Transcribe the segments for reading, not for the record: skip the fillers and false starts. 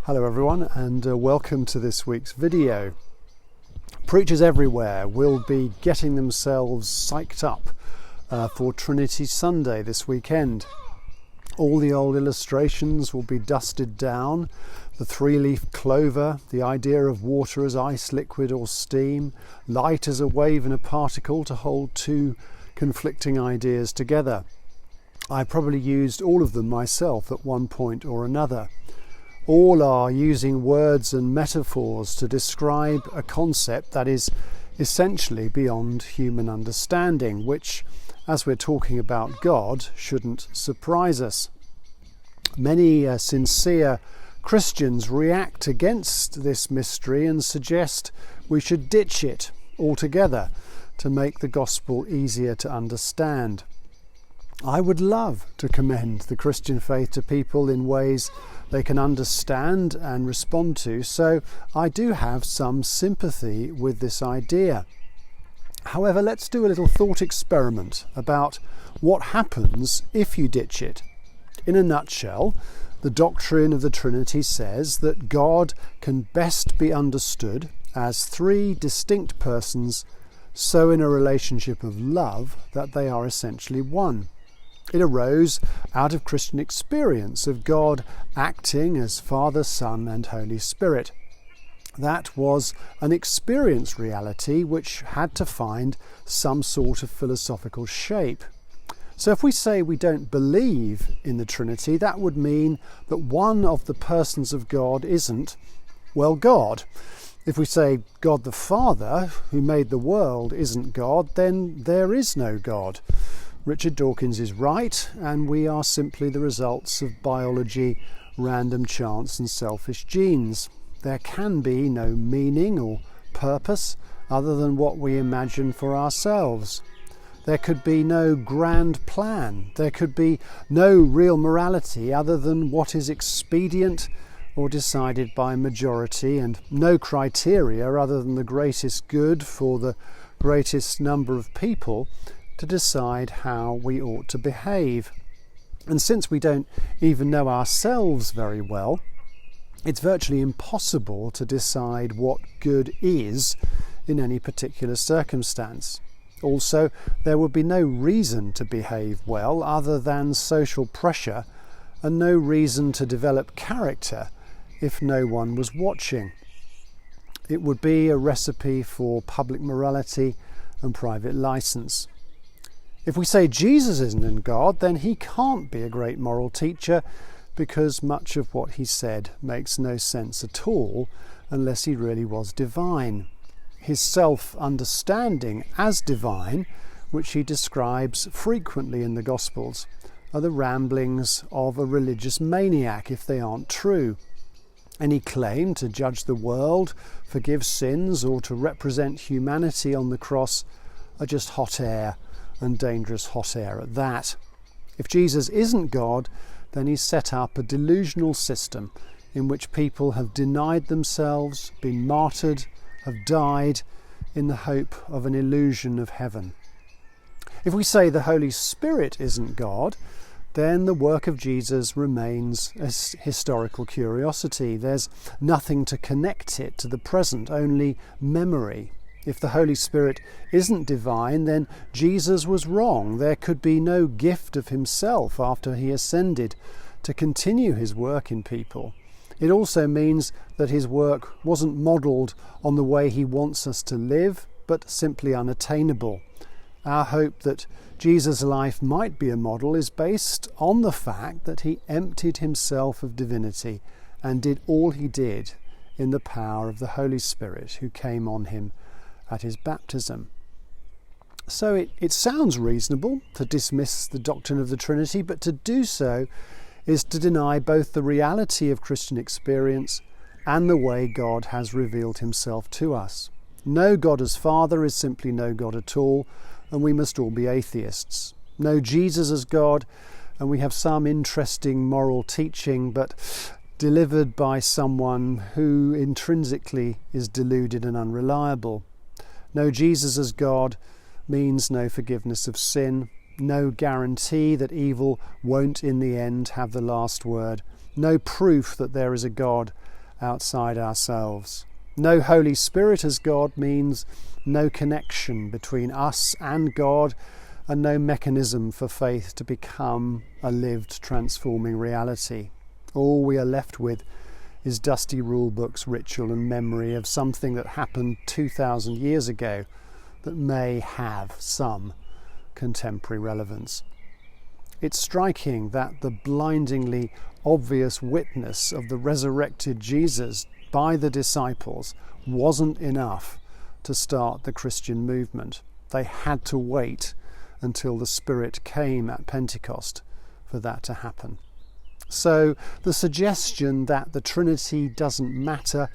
Hello everyone, and welcome to this week's video. Preachers everywhere will be getting themselves psyched up for Trinity Sunday this weekend. All the old illustrations will be dusted down, the three-leaf clover, the idea of water as ice, liquid or steam, light as a wave and a particle to hold two conflicting ideas together. I probably used all of them myself at one point or another. All are using words and metaphors to describe a concept that is essentially beyond human understanding, which, as we're talking about God, shouldn't surprise us. Many sincere Christians react against this mystery and suggest we should ditch it altogether to make the gospel easier to understand. I would love to commend the Christian faith to people in ways they can understand and respond to, so I do have some sympathy with this idea. However, let's do a little thought experiment about what happens if you ditch it. In a nutshell, the doctrine of the Trinity says that God can best be understood as three distinct persons so in a relationship of love that they are essentially one. It arose out of Christian experience of God acting as Father, Son and Holy Spirit. That was an experienced reality which had to find some sort of philosophical shape. So if we say we don't believe in the Trinity, that would mean that one of the persons of God isn't, well, God. If we say God the Father, who made the world, isn't God, then there is no God. Richard Dawkins is right, and we are simply the results of biology, random chance and selfish genes. There can be no meaning or purpose other than what we imagine for ourselves. There could be no grand plan. There could be no real morality other than what is expedient or decided by majority, and no criteria other than the greatest good for the greatest number of people to decide how we ought to behave. And since we don't even know ourselves very well, it's virtually impossible to decide what good is in any particular circumstance. Also, there would be no reason to behave well other than social pressure, and no reason to develop character if no one was watching. It would be a recipe for public morality and private license. If we say Jesus isn't in God, then he can't be a great moral teacher, because much of what he said makes no sense at all unless he really was divine. His self-understanding as divine, which he describes frequently in the Gospels, are the ramblings of a religious maniac if they aren't true. Any claim to judge the world, forgive sins, or to represent humanity on the cross are just hot air, and dangerous hot air at that. If Jesus isn't God, then he's set up a delusional system in which people have denied themselves, been martyred, have died in the hope of an illusion of heaven. If we say the Holy Spirit isn't God, then the work of Jesus remains a historical curiosity. There's nothing to connect it to the present, only memory. If the Holy Spirit isn't divine, then Jesus was wrong. There could be no gift of himself after he ascended to continue his work in people. It also means that his work wasn't modelled on the way he wants us to live, but simply unattainable. Our hope that Jesus' life might be a model is based on the fact that he emptied himself of divinity and did all he did in the power of the Holy Spirit who came on him at his baptism. So it sounds reasonable to dismiss the doctrine of the Trinity, but to do so is to deny both the reality of Christian experience and the way God has revealed himself to us. No God as Father is simply no God at all, and we must all be atheists. No Jesus as God, and we have some interesting moral teaching, but delivered by someone who intrinsically is deluded and unreliable. No Jesus as God means no forgiveness of sin, no guarantee that evil won't in the end have the last word, no proof that there is a God outside ourselves. No Holy Spirit as God means no connection between us and God, and no mechanism for faith to become a lived, transforming reality. All we are left with is dusty rule books, ritual and memory of something that happened 2,000 years ago that may have some contemporary relevance. It's striking that the blindingly obvious witness of the resurrected Jesus by the disciples wasn't enough to start the Christian movement. They had to wait until the Spirit came at Pentecost for that to happen. So the suggestion that the Trinity doesn't matter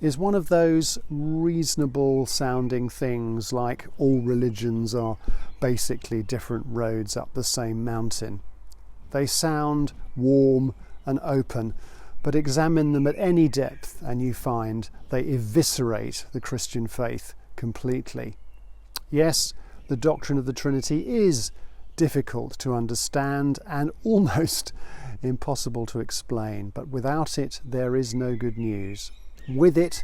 is one of those reasonable sounding things like all religions are basically different roads up the same mountain. They sound warm and open, but examine them at any depth and you find they eviscerate the Christian faith completely. Yes, the doctrine of the Trinity is difficult to understand and almost impossible to explain, but without it there is no good news. With it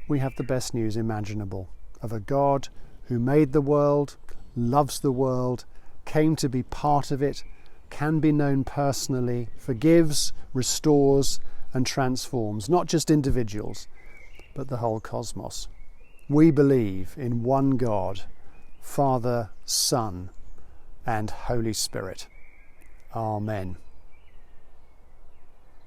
we have the best news imaginable of a God who made the world, loves the world, came to be part of it, can be known personally, forgives, restores and transforms not just individuals but the whole cosmos. We believe in one God, Father, Son and Holy Spirit. Amen.